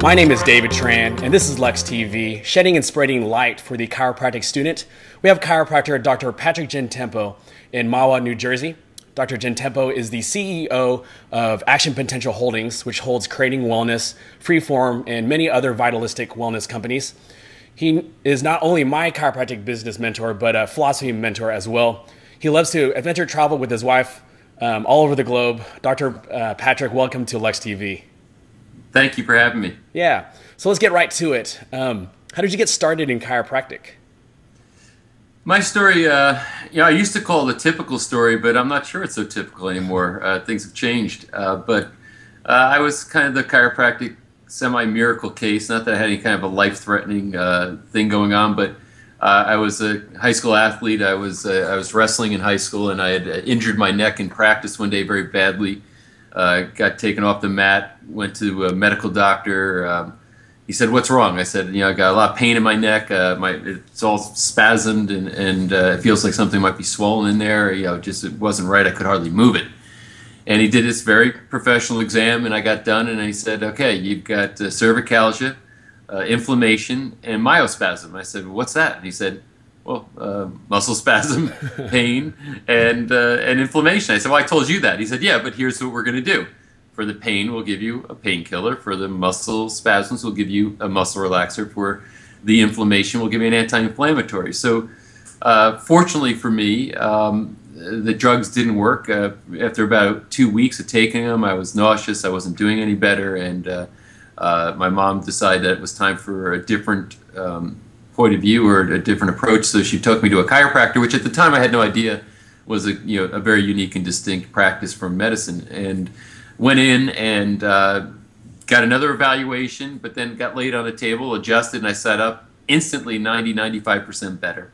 My name is David Tran, and this is LuxTV, shedding and spreading light for the chiropractic student. We have chiropractor Dr. Patrick Gentempo in Mahwah, New Jersey. Dr. Gentempo is the CEO of Action Potential Holdings, which holds Creating Wellness, Freeform, and many other vitalistic wellness companies. He is not only my chiropractic business mentor, but a philosophy mentor as well. He loves to adventure travel with his wife all over the globe. Dr. Patrick, welcome to LuxTV. Thank you for having me. Yeah, so let's get right to it. How did you get started in chiropractic? My story, I used to call it a typical story, but I'm not sure it's so typical anymore. Things have changed. But I was kind of the chiropractic semi-miracle case. Not that I had any kind of a life-threatening thing going on, but I was a high school athlete. I was wrestling in high school, and I had injured my neck in practice one day very badly. Got taken off the mat, went to a medical doctor. He said, "What's wrong?" I said, "I got a lot of pain in my neck. It's all spasmed, and it feels like something might be swollen in there. It wasn't right. I could hardly move it." And he did this very professional exam, and I got done, and he said, "Okay, you've got cervicalgia, inflammation, and myospasm." I said, "What's that?" And he said, "Well, muscle spasm, pain, and inflammation." I said, "Well, I told you that." He said, "Yeah, but here's what we're going to do. For the pain, we'll give you a painkiller. For the muscle spasms, we'll give you a muscle relaxer. For the inflammation, we'll give you an anti-inflammatory." So fortunately for me, the drugs didn't work. After about 2 weeks of taking them, I was nauseous. I wasn't doing any better, and my mom decided that it was time for a different point of view or a different approach. So she took me to a chiropractor, which at the time I had no idea was a very unique and distinct practice from medicine. And went in and got another evaluation, but then got laid on a table, adjusted, and I sat up instantly 95% better.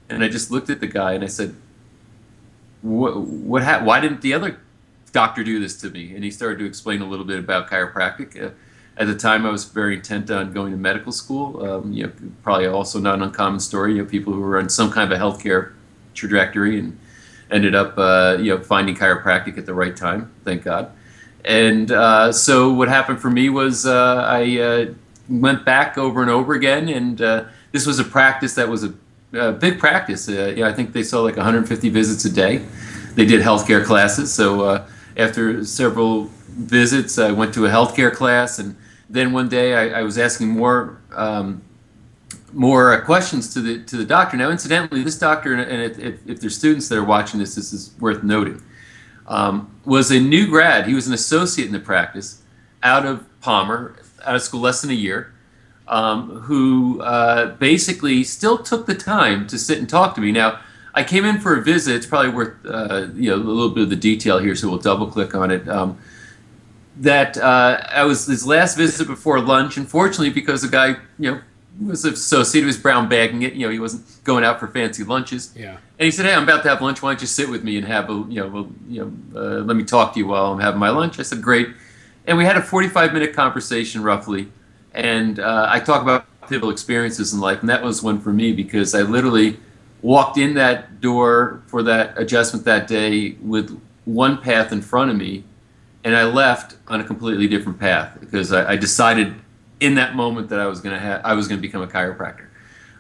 And I just looked at the guy and I said, why didn't the other doctor do this to me? And he started to explain a little bit about chiropractic. At the time, I was very intent on going to medical school. Probably also not an uncommon story. People who were on some kind of a healthcare trajectory and ended up, finding chiropractic at the right time. Thank God. And so what happened for me was I went back over and over again, and this was a practice that was a big practice. I think they saw like 150 visits a day. They did healthcare classes. So after several visits, I went to a healthcare class, and then one day I was asking more questions to the doctor. Now, incidentally, this doctor, and if there's students that are watching this is worth noting, was a new grad. He was an associate in the practice out of Palmer, out of school less than a year, who basically still took the time to sit and talk to me. Now, I came in for a visit. It's probably worth a little bit of the detail here, so we'll double click on it. I was his last visit before lunch, unfortunately, because the guy, was associated, was brown bagging it. He wasn't going out for fancy lunches. Yeah. And he said, "Hey, I'm about to have lunch. Why don't you sit with me and have let me talk to you while I'm having my lunch?" I said, "Great." And we had a 45-minute conversation roughly, and I talk about pivotal experiences in life, and that was one for me because I literally walked in that door for that adjustment that day with one path in front of me, and I left on a completely different path because I decided in that moment that I was going to become a chiropractor,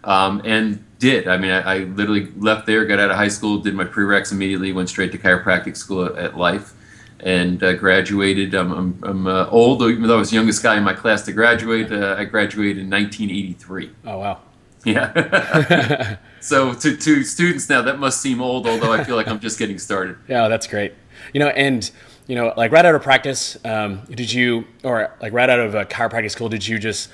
and did. I mean, I literally left there, got out of high school, did my prereqs immediately, went straight to chiropractic school at Life, and graduated. I'm old, even though I was the youngest guy in my class to graduate. I graduated in 1983. Oh wow! Yeah. So to students now, that must seem old, although I feel like I'm just getting started. Yeah, that's great. Like right out of practice, right out of a chiropractic school, did you just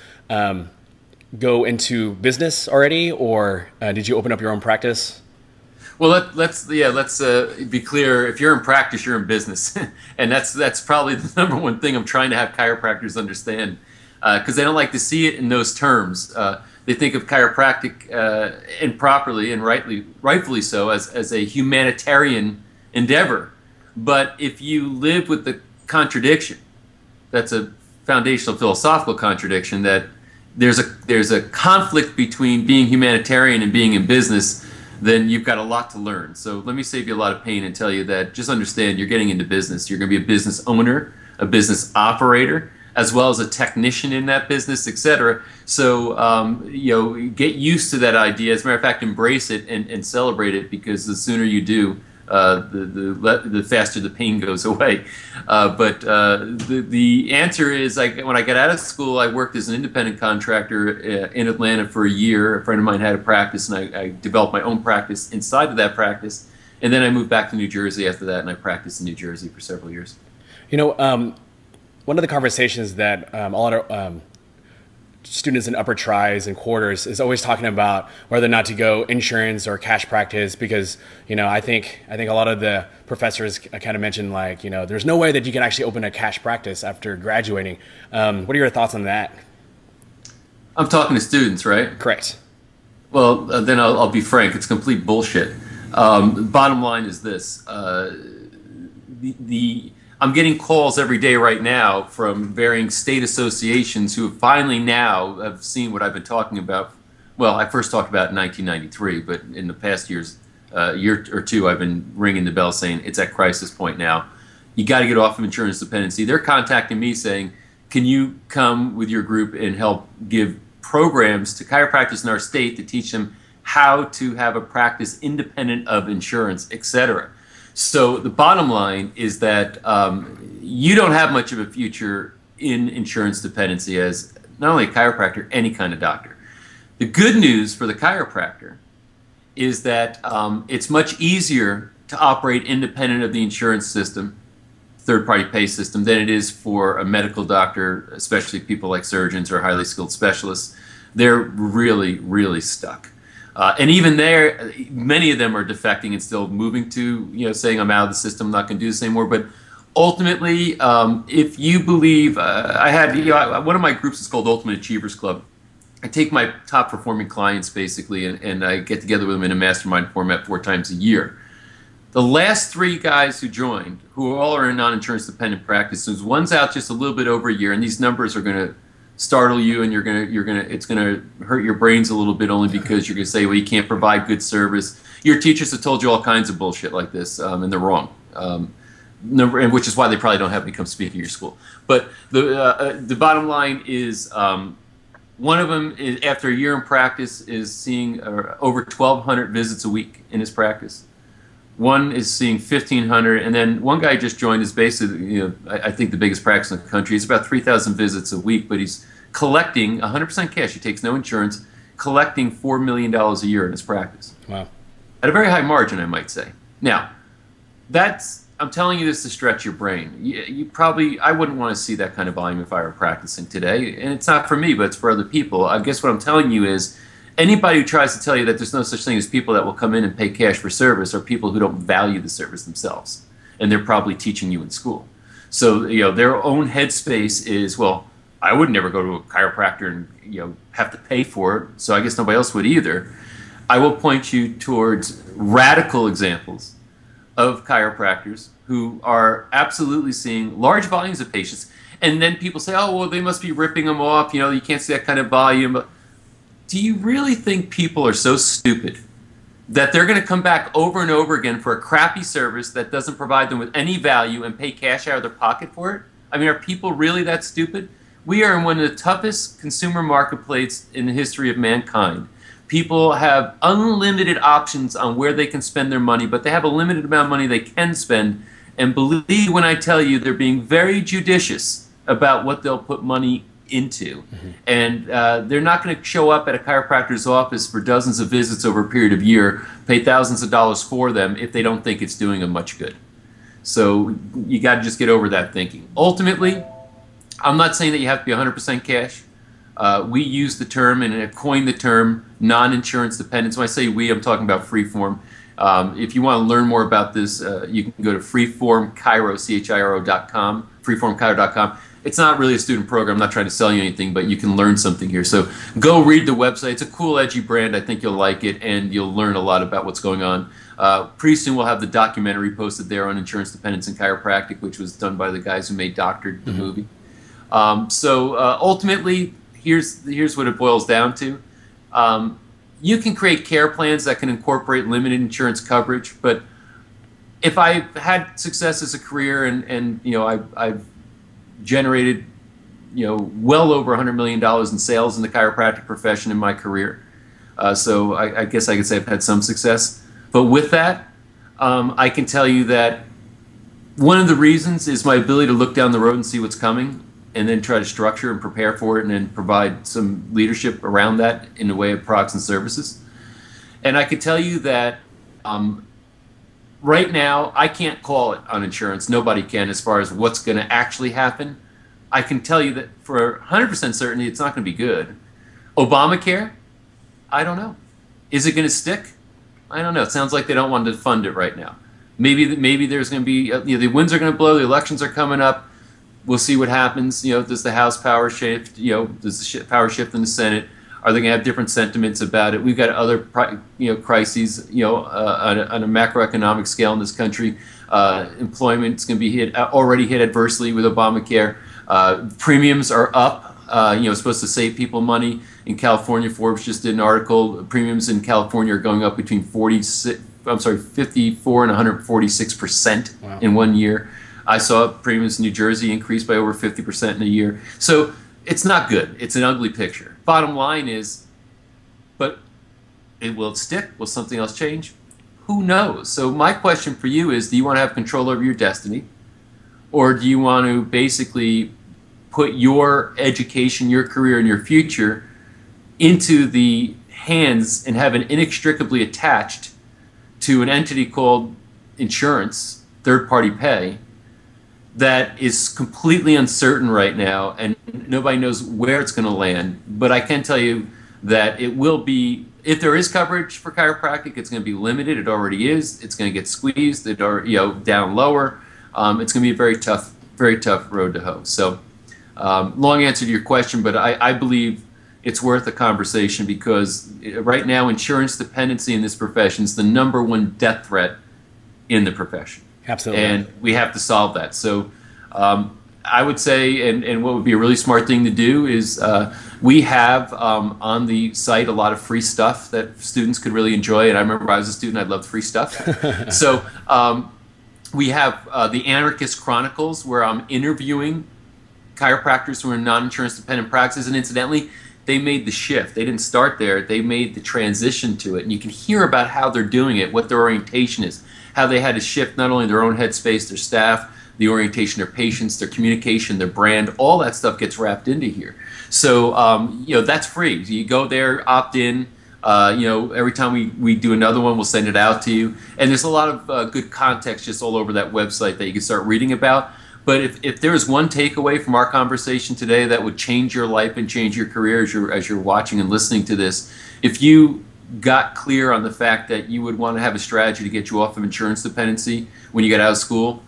go into business already, or did you open up your own practice? Well, let's be clear. If you're in practice, you're in business, and that's probably the number one thing I'm trying to have chiropractors understand, because they don't like to see it in those terms. They think of chiropractic improperly and rightfully so as a humanitarian endeavor. But if you live with the contradiction, that's a foundational philosophical contradiction, that there's a conflict between being humanitarian and being in business, then you've got a lot to learn. So let me save you a lot of pain and tell you that just understand you're getting into business. You're going to be a business owner, a business operator, as well as a technician in that business, etc. So, get used to that idea. As a matter of fact, embrace it and celebrate it, because the sooner you do, the faster the pain goes away. But the answer is, when I got out of school, I worked as an independent contractor in Atlanta for a year. A friend of mine had a practice, and I developed my own practice inside of that practice. And then I moved back to New Jersey after that, and I practiced in New Jersey for several years. One of the conversations that a lot of students in upper tries and quarters is always talking about whether or not to go insurance or cash practice, because I think a lot of the professors kind of mentioned, like, there's no way that you can actually open a cash practice after graduating. What are your thoughts on that? I'm talking to students, right? Correct. Well, then I'll be frank. It's complete bullshit. Bottom line is this: I'm getting calls every day right now from varying state associations who have finally now have seen what I've been talking about. Well, I first talked about it in 1993, but in the past year or two, I've been ringing the bell saying it's at crisis point now. You got to get off of insurance dependency. They're contacting me saying, can you come with your group and help give programs to chiropractors in our state to teach them how to have a practice independent of insurance, etc. So the bottom line is that you don't have much of a future in insurance dependency as not only a chiropractor, any kind of doctor. The good news for the chiropractor is that it's much easier to operate independent of the insurance system, third-party pay system, than it is for a medical doctor, especially people like surgeons or highly skilled specialists. They're really, really stuck. And even there, many of them are defecting and still moving to, saying, I'm out of the system, I'm not going to do this anymore. But ultimately, if you believe, I had, one of my groups is called Ultimate Achievers Club. I take my top performing clients, basically, and I get together with them in a mastermind format 4 times a year. The last 3 guys who joined, who all are in non-insurance dependent practices, one's out just a little bit over a year, and these numbers are going to startle you, and it's gonna hurt your brains a little bit, only because you're gonna say, well, you can't provide good service. Your teachers have told you all kinds of bullshit like this, and they're wrong. And which is why they probably don't have me come speak at your school. But the bottom line is, one of them is, after a year in practice, is seeing over 1,200 visits a week in his practice. One is seeing 1,500, and then one guy just joined is basically, I think the biggest practice in the country. It's about 3,000 visits a week, but he's collecting 100% cash. He takes no insurance, collecting $4 million a year in his practice. Wow. At a very high margin, I might say. Now, I'm telling you this to stretch your brain. I wouldn't want to see that kind of volume if I were practicing today, and it's not for me, but it's for other people. I guess what I'm telling you is, anybody who tries to tell you that there's no such thing as people that will come in and pay cash for service are people who don't value the service themselves, and they're probably teaching you in school. So their own headspace is, well, I would never go to a chiropractor and have to pay for it, so I guess nobody else would either. I will point you towards radical examples of chiropractors who are absolutely seeing large volumes of patients, and then people say, oh, well, they must be ripping them off, you can't see that kind of volume. Do you really think people are so stupid that they're going to come back over and over again for a crappy service that doesn't provide them with any value and pay cash out of their pocket for it? I mean, are people really that stupid? We are in one of the toughest consumer marketplaces in the history of mankind. People have unlimited options on where they can spend their money, but they have a limited amount of money they can spend. And believe when I tell you, they're being very judicious about what they'll put money into. Mm-hmm. And they're not going to show up at a chiropractor's office for dozens of visits over a period of year, pay thousands of dollars for them if they don't think it's doing them much good. So you got to just get over that thinking. Ultimately, I'm not saying that you have to be 100% cash. We use the term and coined the term non-insurance dependence. When I say we, I'm talking about Freeform. If you want to learn more about this, you can go to freeformchiro.com, freeformchiro.com. It's not really a student program. I'm not trying to sell you anything, but you can learn something here. So go read the website. It's a cool, edgy brand. I think you'll like it, and you'll learn a lot about what's going on. Pretty soon we'll have the documentary posted there on insurance dependence and chiropractic, which was done by the guys who made Doctored, the movie. Ultimately, here's what it boils down to. You can create care plans that can incorporate limited insurance coverage, but if I had success as a career and I've generated well over $100 million in sales in the chiropractic profession in my career. So I guess I could say I've had some success. But with that, I can tell you that one of the reasons is my ability to look down the road and see what's coming, and then try to structure and prepare for it, and then provide some leadership around that in the way of products and services. And I can tell you that right now, I can't call it on insurance. Nobody can, as far as what's going to actually happen. I can tell you that for 100% certainty, it's not going to be good. Obamacare, I don't know. Is it going to stick? I don't know. It sounds like they don't want to fund it right now. Maybe there's going to be, the winds are going to blow, the elections are coming up. We'll see what happens. Does the House power shift? Does the power shift in the Senate? Are they going to have different sentiments about it? We've got other, crises, on a macroeconomic scale in this country. Employment's going to be already hit adversely with Obamacare. Premiums are up. Supposed to save people money. In California, Forbes just did an article. Premiums in California are going up between 54 and 146% in 1 year. I saw premiums in New Jersey increase by over 50% in a year. So it's not good. It's an ugly picture. Bottom line is, but will it stick? Will something else change? Who knows? So my question for you is, do you want to have control over your destiny? Or do you want to basically put your education, your career, and your future into the hands and have it inextricably attached to an entity called insurance, third-party pay, that is completely uncertain right now, and nobody knows where it's going to land. But I can tell you that it will be, if there is coverage for chiropractic, it's going to be limited. It already is. It's going to get squeezed. Down lower. It's going to be a very tough road to hoe. So, long answer to your question, but I believe it's worth a conversation, because right now insurance dependency in this profession is the #1 death threat in the profession. Absolutely. And we have to solve that. So I would say, and what would be a really smart thing to do is we have on the site a lot of free stuff that students could really enjoy. And I remember I was a student, I loved free stuff. So we have the Anarchist Chronicles, where I'm interviewing chiropractors who are in non-insurance dependent practices. And incidentally, they made the shift. They didn't start there. They made the transition to it. And you can hear about how they're doing it, what their orientation is, how they had to shift not only their own headspace, their staff, the orientation of their patients, their communication, their brand, all that stuff gets wrapped into here. So, that's free. You go there, opt in. Every time we do another one, we'll send it out to you. And there's a lot of good context just all over that website that you can start reading about. But if there is one takeaway from our conversation today that would change your life and change your career as you're watching and listening to this, if you got clear on the fact that you would want to have a strategy to get you off of insurance dependency when you get out of school,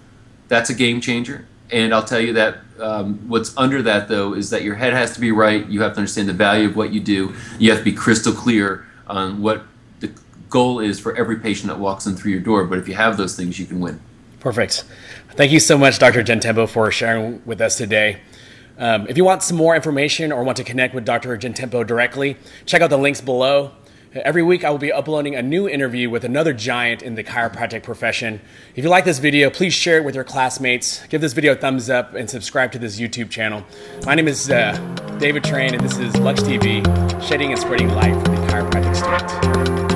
that's a game changer. And I'll tell you that what's under that, though, is that your head has to be right. You have to understand the value of what you do. You have to be crystal clear on what the goal is for every patient that walks in through your door. But if you have those things, you can win. Perfect. Thank you so much, Dr. Gentempo, for sharing with us today. If you want some more information or want to connect with Dr. Gentempo directly, check out the links below. Every week I will be uploading a new interview with another giant in the chiropractic profession. If you like this video, please share it with your classmates. Give this video a thumbs up and subscribe to this YouTube channel. My name is David Tran, and this is LuxTV, shedding and spreading light for the chiropractic student.